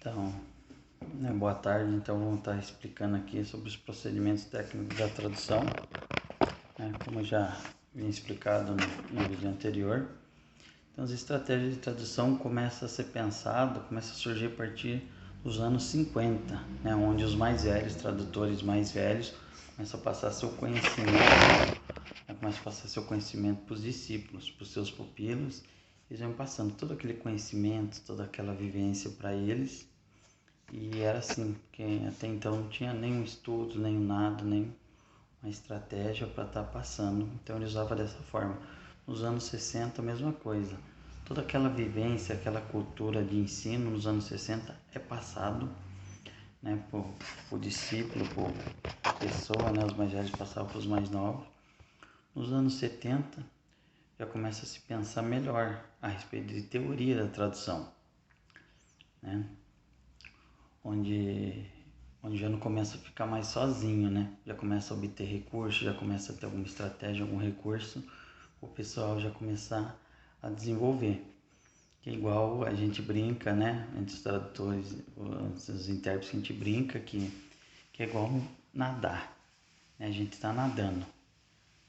Então, boa tarde. Então, vamos estar explicando aqui sobre os procedimentos técnicos da tradução, como já vinha explicado no vídeo anterior. Então, as estratégias de tradução começam a ser pensadas, começam a surgir a partir dos anos 50, onde os mais velhos, tradutores mais velhos, começam a passar seu conhecimento para os discípulos, para os seus pupilos. Eles vão passando todo aquele conhecimento, toda aquela vivência para eles. E era assim, porque até então não tinha nenhum estudo, nem nada, nem uma estratégia para estar passando. Então ele usava dessa forma. Nos anos 60 a mesma coisa. Toda aquela vivência, aquela cultura de ensino nos anos 60 é passado, por discípulo, por pessoa, os mais velhos passavam para os mais novos. Nos anos 70 já começa a se pensar melhor a respeito de teoria da tradução, onde já não começa a ficar mais sozinho, já começa a obter recursos, já começa a ter alguma estratégia, algum recurso, o pessoal já começar a desenvolver. Que é igual a gente brinca, entre os tradutores, os intérpretes, a gente brinca que é igual nadar, a gente está nadando.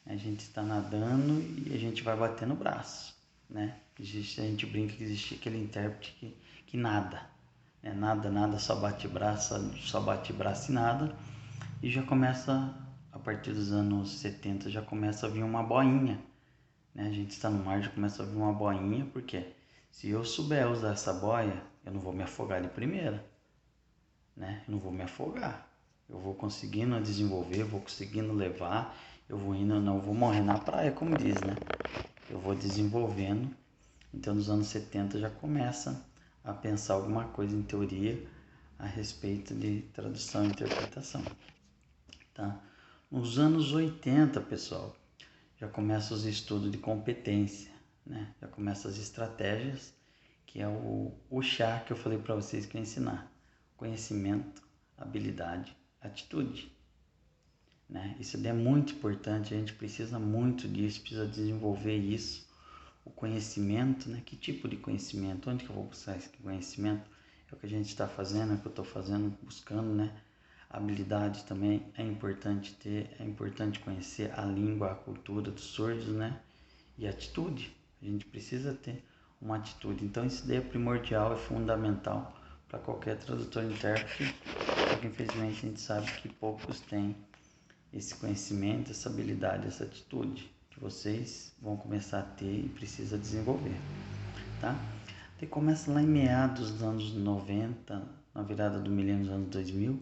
A gente está nadando e a gente vai batendo o braço, a gente brinca que existe aquele intérprete que nada, nada, só bate braço e nada, e já começa, a partir dos anos 70, já começa a vir uma boinha, a gente está no mar, já começa a vir uma boinha, porque se eu souber usar essa boia, eu não vou me afogar de primeira, eu não vou me afogar, eu vou conseguindo desenvolver, vou conseguindo levar, eu vou indo, não vou morrer na praia, como diz, eu vou desenvolvendo. Então nos anos 70 já começa a pensar alguma coisa em teoria a respeito de tradução e interpretação, tá? Nos anos 80, pessoal, já começa os estudos de competência, já começa as estratégias, que é o chá que eu falei para vocês que eu ia ensinar: conhecimento, habilidade, atitude. Isso é muito importante, a gente precisa muito disso, precisa desenvolver isso, o conhecimento, que tipo de conhecimento, onde que eu vou buscar esse conhecimento, é o que a gente está fazendo, é o que eu estou fazendo, buscando, habilidade também é importante ter, é importante conhecer a língua, a cultura dos surdos, e atitude, a gente precisa ter uma atitude, então isso daí é primordial, é fundamental para qualquer tradutor e intérprete, porque infelizmente a gente sabe que poucos têm esse conhecimento, essa habilidade, essa atitude que vocês vão começar a ter e precisa desenvolver, tá? Então começa lá em meados dos anos 90, na virada do milênio dos anos 2000,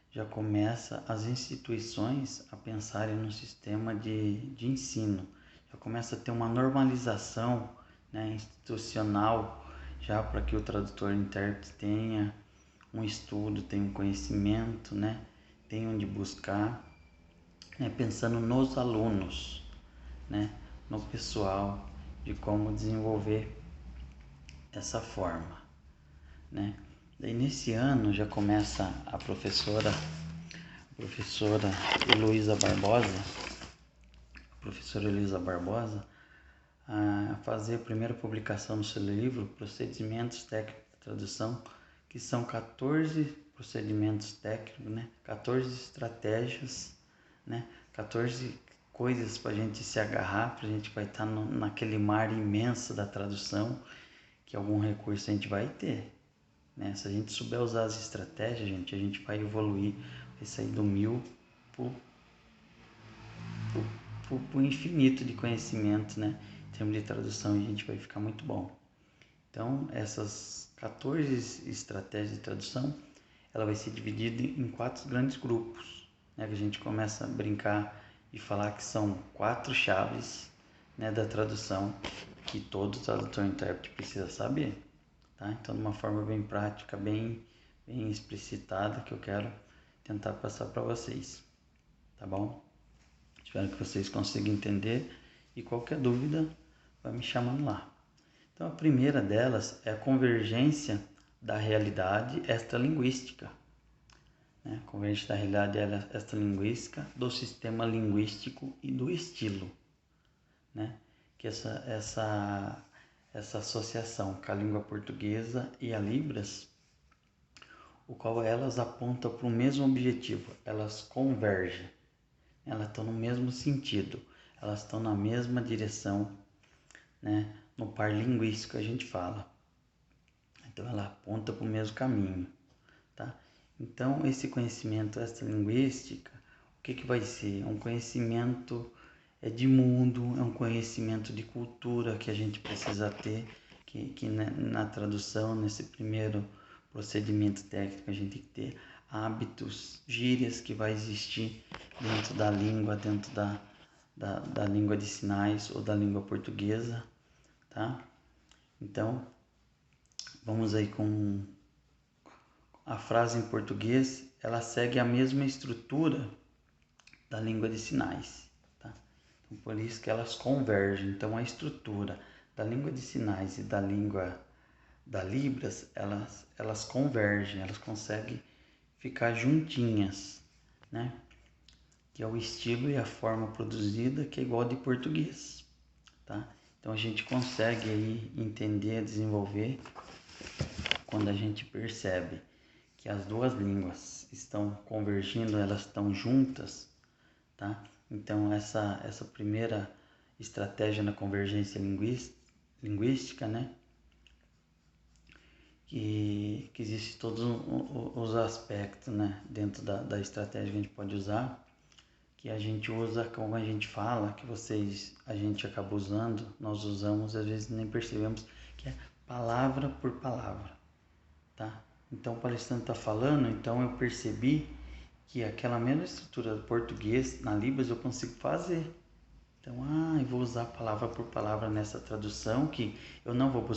já começa as instituições a pensarem no sistema de ensino, já começa a ter uma normalização, institucional, já para que o tradutor e intérprete tenha um estudo, tenha um conhecimento, tem onde buscar, pensando nos alunos, no pessoal, de como desenvolver essa forma, Daí nesse ano já começa a professora Heloísa Barbosa, a fazer a primeira publicação no seu livro, Procedimentos Técnicos de Tradução, que são 14 procedimentos técnicos, 14 estratégias, 14 coisas para a gente se agarrar, para a gente vai estar naquele mar imenso da tradução, que algum recurso a gente vai ter. Se a gente souber usar as estratégias, a gente vai evoluir, vai sair do 1000 pro infinito de conhecimento, em termos de tradução, a gente vai ficar muito bom. Então, essas 14 estratégias de tradução, ela vai ser dividida em 4 grandes grupos, que a gente começa a brincar e falar que são 4 chaves, da tradução que todo tradutor e intérprete precisa saber, tá? Então, de uma forma bem prática, bem explicitada, que eu quero tentar passar para vocês, tá bom? Espero que vocês consigam entender e qualquer dúvida vai me chamando lá. Então a primeira delas é a convergência da realidade extralinguística. Convergência da realidade extralinguística, do sistema linguístico e do estilo. Que essa associação com a língua portuguesa e a Libras, o qual elas apontam para o mesmo objetivo, elas convergem, elas estão no mesmo sentido, elas estão na mesma direção, né? No par linguístico a gente fala. Então ela aponta para o mesmo caminho, tá? Então esse conhecimento extralinguística, o que vai ser? Um conhecimento de mundo, é um conhecimento de cultura que a gente precisa ter, que na tradução, nesse primeiro procedimento técnico, a gente tem que ter hábitos, gírias que vai existir dentro da língua, dentro da língua de sinais ou da língua portuguesa, tá? Então, vamos aí com a frase em português, ela segue a mesma estrutura da língua de sinais, tá? Então, por isso que elas convergem. Então, a estrutura da língua de sinais e da língua da Libras, elas convergem, elas conseguem ficar juntinhas, né? Que é o estilo e a forma produzida que é igual de português, tá? Então, a gente consegue aí entender, desenvolver quando a gente percebe que as duas línguas estão convergindo, elas estão juntas, tá? Então, essa primeira estratégia na convergência linguística, né? Que existe todos os aspectos, né? Dentro da estratégia que a gente pode usar, que a gente usa, como a gente fala, que a gente acaba usando, nós usamos, às vezes nem percebemos, que é palavra por palavra, tá? Então, o palestrante está falando, então eu percebi que aquela mesma estrutura do português, na Libras, eu consigo fazer. Então, eu vou usar palavra por palavra nessa tradução, que eu não vou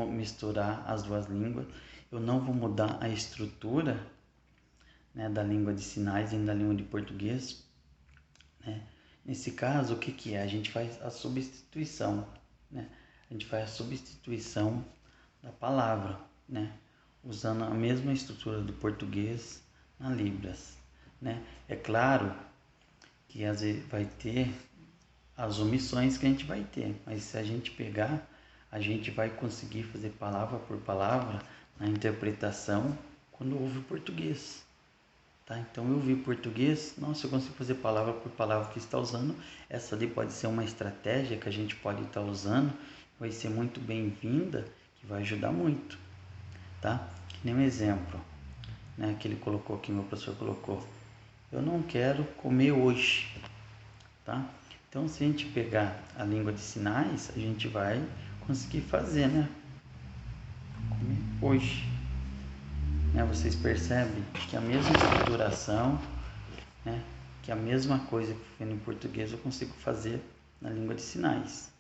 misturar as duas línguas, eu não vou mudar a estrutura, né, da língua de sinais e da língua de português, né? Nesse caso, o que é? A gente faz a substituição, né? A gente faz a substituição da palavra, né? Usando a mesma estrutura do português na Libras, né? É claro que às vezes vai ter as omissões que a gente vai ter, mas se a gente pegar, a gente vai conseguir fazer palavra por palavra na interpretação quando ouve o português, tá? Então eu ouvi português, nossa, eu consigo fazer palavra por palavra que está usando, essa ali pode ser uma estratégia que a gente pode estar usando, vai ser muito bem-vinda, que vai ajudar muito, tá? Que nem um exemplo, né, que ele colocou aqui, meu professor colocou, eu não quero comer hoje, tá? Então, se a gente pegar a língua de sinais, a gente vai conseguir fazer, né? Comer hoje. Né? Vocês percebem que a mesma estruturação, né? Que a mesma coisa que foi no português eu consigo fazer na língua de sinais,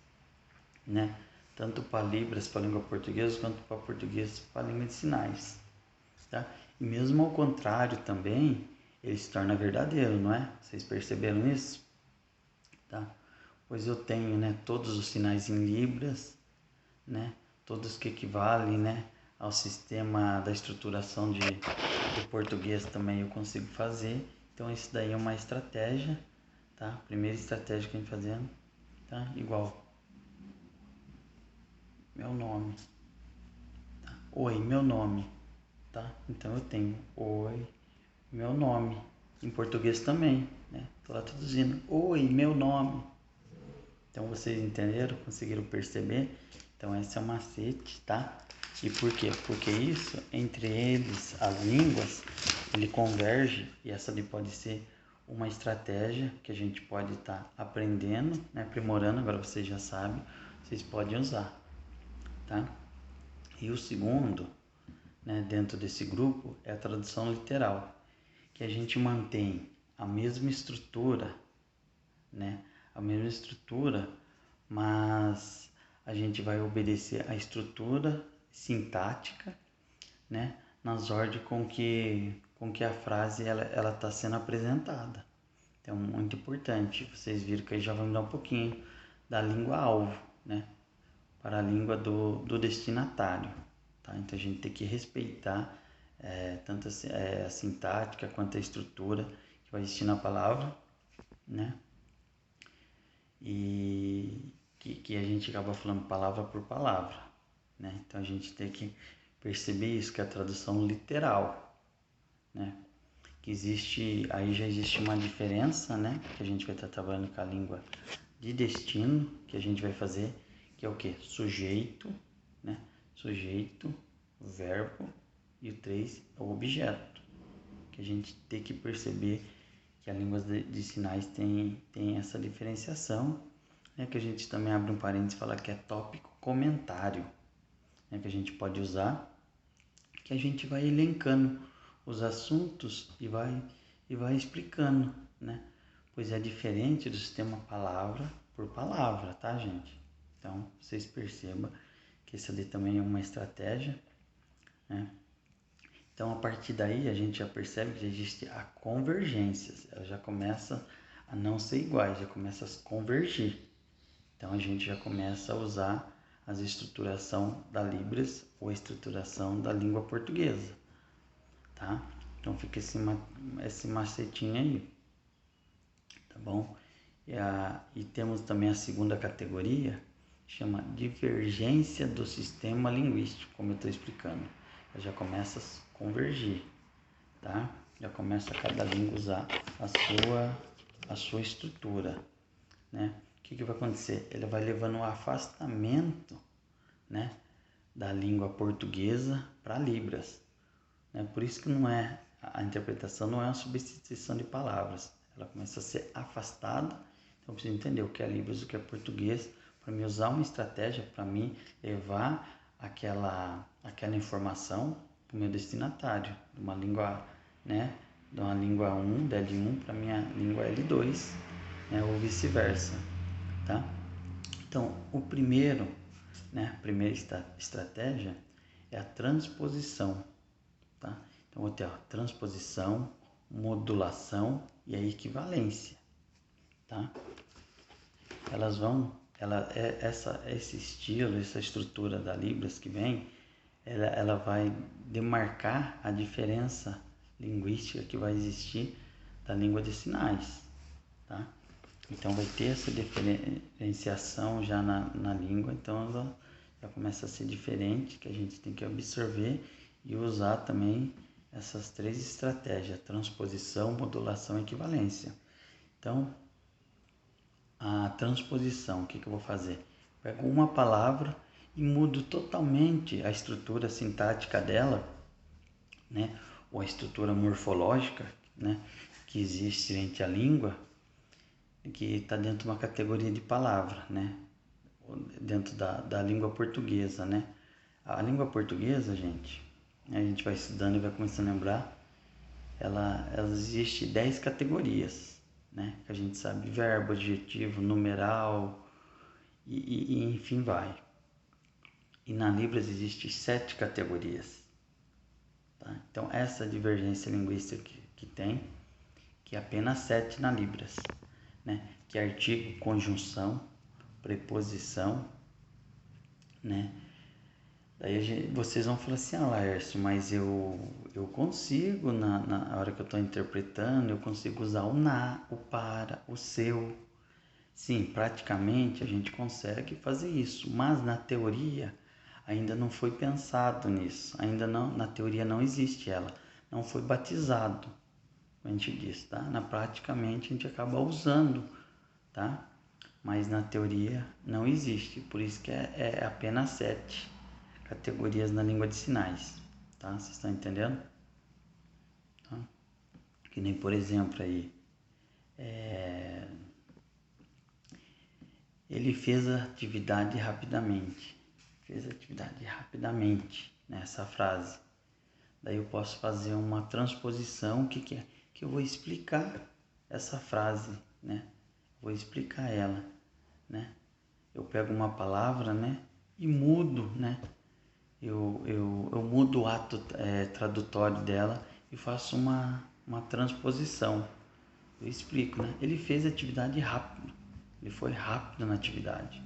né? Tanto para Libras, para a língua portuguesa, quanto para português, para a língua de sinais, tá? E mesmo ao contrário também, ele se torna verdadeiro, não é? Vocês perceberam isso? Tá? Pois eu tenho, né, todos os sinais em Libras, né, todos que equivalem, né, ao sistema da estruturação do português também eu consigo fazer. Então isso daí é uma estratégia, tá? Primeira estratégia que a gente fazendo, tá? Igual meu nome, tá? Oi, meu nome, tá? Então eu tenho oi, meu nome. Em português também, né? Tô lá traduzindo, oi, meu nome. Então vocês entenderam, conseguiram perceber? Então esse é o macete, tá? E por quê? Porque isso, entre eles, as línguas, ele converge e essa ali pode ser uma estratégia que a gente pode estar aprendendo, né? Aprimorando, agora vocês já sabem, vocês podem usar, tá? E o segundo, né, dentro desse grupo, é a tradução literal, que a gente mantém a mesma estrutura, né? A mesma estrutura, mas a gente vai obedecer a estrutura sintática, né? Nas ordens com que a frase ela está sendo apresentada. Então, muito importante. Vocês viram que aí já vai mudar um pouquinho da língua alvo, né? Para a língua do destinatário, tá? Então, a gente tem que respeitar tanto a sintática quanto a estrutura que vai existir na palavra, né? E que a gente acaba falando palavra por palavra, né? Então a gente tem que perceber isso, que é a tradução literal, né? Que existe, aí já existe uma diferença, né? Que a gente vai estar trabalhando com a língua de destino, que a gente vai fazer, que é o que? Sujeito, né? Sujeito, verbo e o 3 é o objeto. Que a gente tem que perceber que a língua de sinais tem essa diferenciação, né? Que a gente também abre um parênteses e fala que é tópico comentário, né? Que a gente pode usar, que a gente vai elencando os assuntos e vai explicando, né? Pois é diferente do sistema palavra por palavra, tá, gente? Então, vocês percebam que essa ali também é uma estratégia, né? Então, a partir daí, a gente já percebe que existe a convergência, ela já começa a não ser iguais, já começa a convergir. Então, a gente já começa a usar as estruturação da Libras ou a estruturação da língua portuguesa, tá? Então, fica esse macetinho aí, tá bom? E temos também a segunda categoria, chama divergência do sistema linguístico, como eu estou explicando. Ela já começa a convergir, tá? Já começa a cada língua usar a sua estrutura, né? O que vai acontecer? Ele vai levando um afastamento, né, da língua portuguesa para Libras, né? Por isso que a interpretação não é uma substituição de palavras, ela começa a ser afastada. Então eu preciso entender o que é Libras, o que é português, para me usar uma estratégia para mim levar aquela informação para o meu destinatário, de uma língua, né, de uma língua 1, da L1 para minha língua L2, né, ou vice-versa, tá? Então, a primeira estratégia é a transposição, tá? Então, vou ter a transposição, modulação e a equivalência, tá? Esse estilo, essa estrutura da Libras que vem, ela vai demarcar a diferença linguística que vai existir da língua de sinais, tá? Então vai ter essa diferenciação já na língua, então ela já começa a ser diferente, que a gente tem que absorver e usar também essas 3 estratégias: transposição, modulação e equivalência. Então, a transposição, o que eu vou fazer? Pego uma palavra e mudo totalmente a estrutura sintática dela, né? Ou a estrutura morfológica, né, que existe entre a língua, que está dentro de uma categoria de palavra, né? Dentro da língua portuguesa, né? A língua portuguesa, gente, a gente vai estudando e vai começando a lembrar, ela existe 10 categorias, né? Que a gente sabe: verbo, adjetivo, numeral e enfim vai. E na Libras existe 7 categorias, tá? Então essa divergência linguística que tem, que é apenas 7 na Libras, né? Que é artigo, conjunção, preposição, né? Daí vocês vão falar assim: Laércio, mas eu consigo, na hora que eu estou interpretando, eu consigo usar o na, o para, o seu. Sim, praticamente a gente consegue fazer isso, mas na teoria ainda não foi pensado nisso, ainda não, na teoria não existe ela, não foi batizado, como a gente diz, tá? Praticamente a gente acaba usando, tá? Mas na teoria não existe, por isso que é apenas 7 categorias na língua de sinais, tá? Vocês estão entendendo? Tá? Que nem, por exemplo, aí, ele fez a atividade rapidamente. Nessa frase. Daí eu posso fazer uma transposição, que é? Que eu vou explicar essa frase, né? Vou explicar ela, né? Eu pego uma palavra, né? E mudo, né? Eu mudo o ato tradutório dela e faço uma transposição. Eu explico, né? Ele fez a atividade rápido. Ele foi rápido na atividade,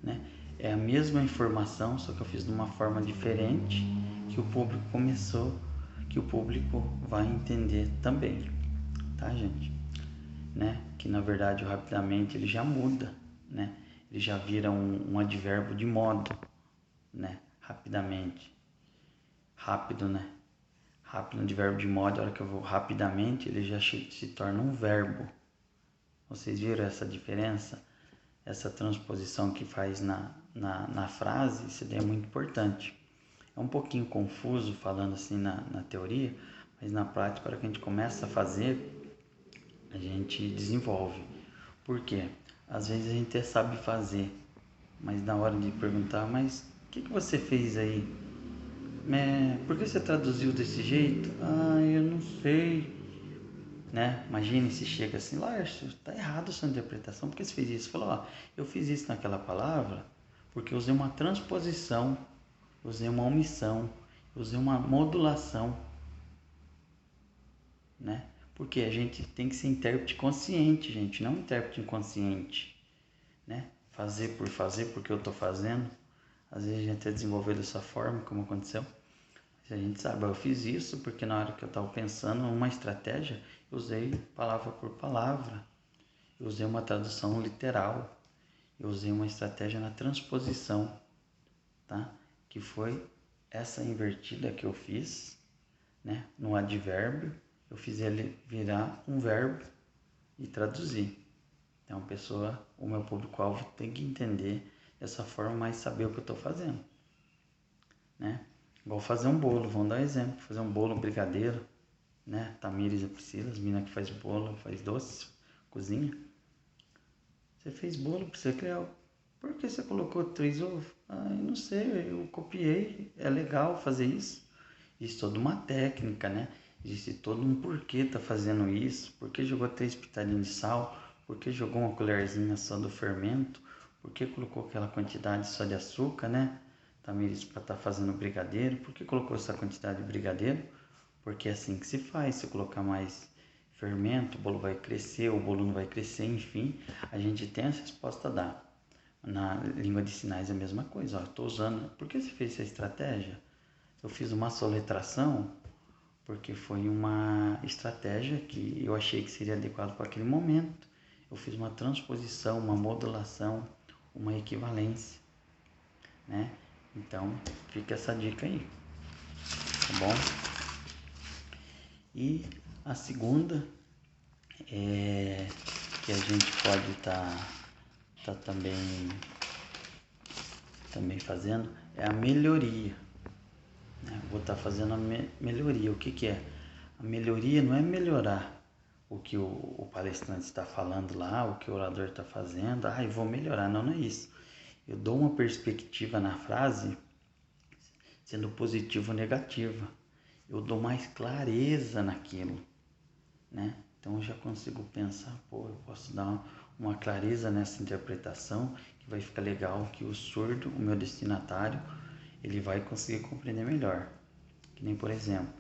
né? É a mesma informação, só que eu fiz de uma forma diferente, que o público vai entender também, tá, gente? Né? Que na verdade o rapidamente ele já muda, né? ele já vira um advérbio de modo, né? Rapidamente. Rápido, né? Rápido, um advérbio de modo, a hora que eu vou rapidamente, ele já se torna um verbo. Vocês viram essa diferença? Essa transposição que faz na frase, isso daí é muito importante. É um pouquinho confuso falando assim na teoria, mas na prática, para que a gente começa a fazer, a gente desenvolve. Por quê? Às vezes a gente até sabe fazer, mas na hora de perguntar, mas o que você fez aí? Por que você traduziu desse jeito? Ah, eu não sei. Né? Imagine se chega assim, Lárcio, tá errado a sua interpretação, por que você fez isso? Falou, ó, eu fiz isso naquela palavra porque eu usei uma transposição, usei uma omissão, usei uma modulação, né? Porque a gente tem que ser intérprete consciente, gente, não intérprete inconsciente, né? Fazer por fazer, porque eu tô fazendo. Às vezes a gente até desenvolveu dessa forma, como aconteceu. Mas a gente sabe, eu fiz isso porque na hora que eu estava pensando uma estratégia, eu usei palavra por palavra. Eu usei uma tradução literal. Eu usei uma estratégia na transposição, tá? Que foi essa invertida que eu fiz, né? No advérbio, eu fiz ele virar um verbo e traduzir. Então, o meu público-alvo tem que entender dessa forma, mas saber o que eu estou fazendo, né? Igual fazer um bolo, vamos dar um exemplo, fazer um bolo, um brigadeiro, né? Tamires e Priscila, as meninas que faz bolo, faz doce, cozinha. Você fez bolo para você criar. Por que você colocou 3 ovos? Ah, eu não sei, eu copiei, é legal fazer isso. Existe toda uma técnica, né? Existe todo um porquê tá fazendo isso, por que jogou 3 pitadinhas de sal, por que jogou uma colherzinha só do fermento, por que colocou aquela quantidade só de açúcar, né? Tamires para estar fazendo brigadeiro, por que colocou essa quantidade de brigadeiro? Porque é assim que se faz, se colocar mais fermento, o bolo vai crescer, o bolo não vai crescer, enfim, a gente tem essa resposta a dar. Na língua de sinais é a mesma coisa, estou usando, por que você fez essa estratégia? Eu fiz uma soletração porque foi uma estratégia que eu achei que seria adequado para aquele momento. Eu fiz uma transposição, uma modulação, uma equivalência, né? Então, fica essa dica aí, tá bom? E a segunda é que a gente pode tá também fazendo é a melhoria, né? Vou estar fazendo a melhoria. O que é? A melhoria não é melhorar o que o palestrante está falando lá, o que o orador está fazendo. Ah, eu vou melhorar. Não, não é isso. Eu dou uma perspectiva na frase, sendo positiva ou negativa. Eu dou mais clareza naquilo, né? Então eu já consigo pensar, eu posso dar uma clareza nessa interpretação que vai ficar legal, que o surdo, o meu destinatário, ele vai conseguir compreender melhor. Que nem, por exemplo,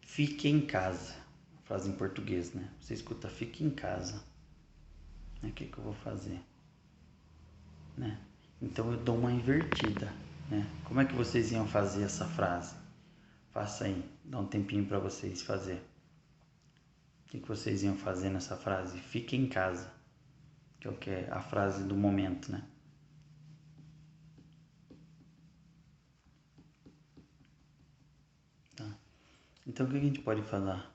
fique em casa, frase em português, né? Você escuta fique em casa, né? O que eu vou fazer, né? Então eu dou uma invertida, né? Como é que vocês iam fazer essa frase? Faça aí, dá um tempinho para vocês fazer. O que vocês iam fazer nessa frase? Fique em casa, que é o que é a frase do momento, né? Tá. Então o que a gente pode falar?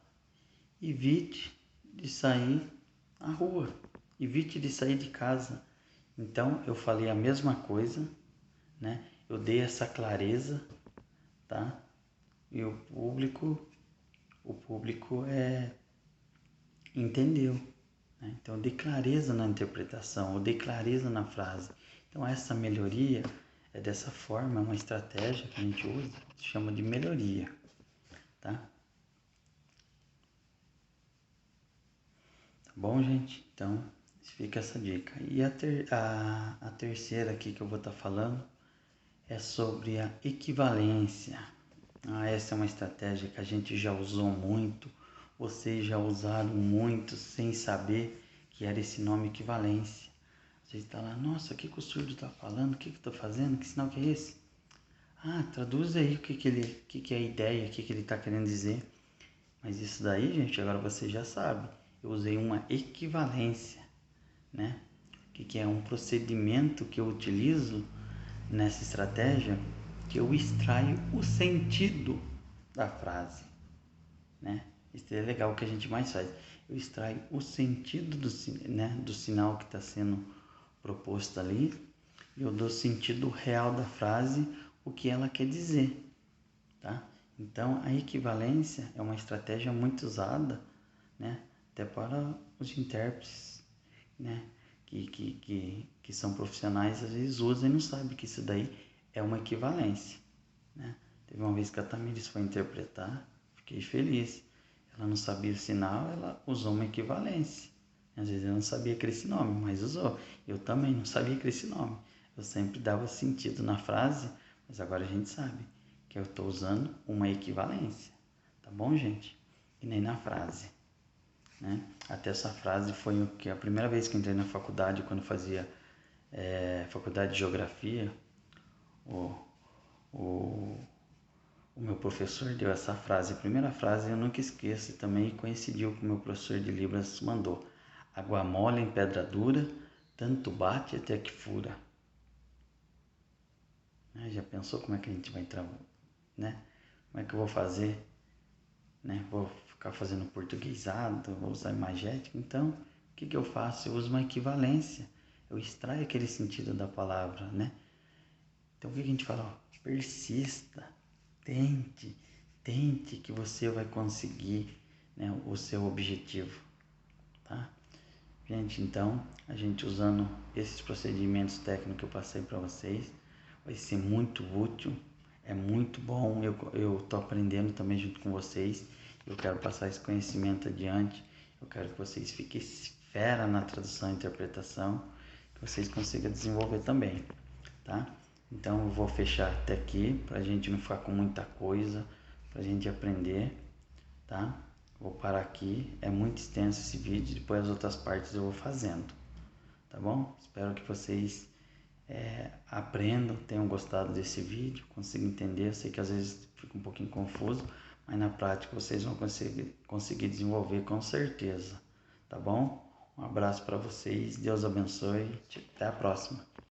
Evite de sair à rua, evite de sair de casa. Então eu falei a mesma coisa, né? Eu dei essa clareza, tá? E o público entendeu, né? Então eu dei clareza na interpretação, eu dei clareza na frase. Então essa melhoria é dessa forma, é uma estratégia que a gente usa, se chama de melhoria, tá? Tá bom, gente? Então fica essa dica. E a terceira aqui que eu vou estar falando é sobre a equivalência. Essa é uma estratégia que a gente já usou muito, vocês já usaram muito sem saber que era esse nome equivalência. Você está lá, nossa, o que o surdo está falando? O que eu estou fazendo? Que sinal que é esse? Traduz aí o que é a ideia, o que ele está querendo dizer. Mas isso daí, gente, agora você já sabe. Eu usei uma equivalência, né? que é um procedimento que eu utilizo nessa estratégia, que eu extraio o sentido da frase, né? Isso é legal, o que a gente mais faz. Eu extraio o sentido do sinal que está sendo proposto ali, e eu dou sentido real da frase, o que ela quer dizer, tá? Então, a equivalência é uma estratégia muito usada, né? Até para os intérpretes, né? Que são profissionais, às vezes usam e não sabem que isso daí é uma equivalência, né? Teve uma vez que a Tamires foi interpretar, fiquei feliz. Ela não sabia o sinal, ela usou uma equivalência. Às vezes eu não sabia que era esse nome, mas usou. Eu também não sabia que era esse nome. Eu sempre dava sentido na frase, mas agora a gente sabe que eu estou usando uma equivalência. Tá bom, gente? E nem na frase, né? Até essa frase foi o que a primeira vez que entrei na faculdade, quando fazia faculdade de geografia, o, o, o meu professor deu essa frase. A primeira frase eu nunca esqueço, e também coincidiu com o meu professor de Libras mandou: água mole em pedra dura, tanto bate até que fura. Já pensou como é que a gente vai entrar, né? Como é que eu vou fazer, né? Vou ficar fazendo portuguesado, vou usar imagética. Então, o que eu faço? Eu uso uma equivalência. Eu extraio aquele sentido da palavra, né? Então, o que a gente fala? Ó, persista, tente que você vai conseguir, né, o seu objetivo, tá? Gente, então, a gente usando esses procedimentos técnicos que eu passei para vocês, vai ser muito útil, é muito bom, eu tô aprendendo também junto com vocês, eu quero passar esse conhecimento adiante, eu quero que vocês fiquem fera na tradução e interpretação, que vocês consigam desenvolver também, tá? Então eu vou fechar até aqui, pra gente não ficar com muita coisa, pra gente aprender, tá? Vou parar aqui, é muito extenso esse vídeo, depois as outras partes eu vou fazendo, tá bom? Espero que vocês aprendam, tenham gostado desse vídeo, consigam entender. Eu sei que às vezes fica um pouquinho confuso, mas na prática vocês vão conseguir desenvolver com certeza, tá bom? Um abraço para vocês, Deus abençoe, até a próxima.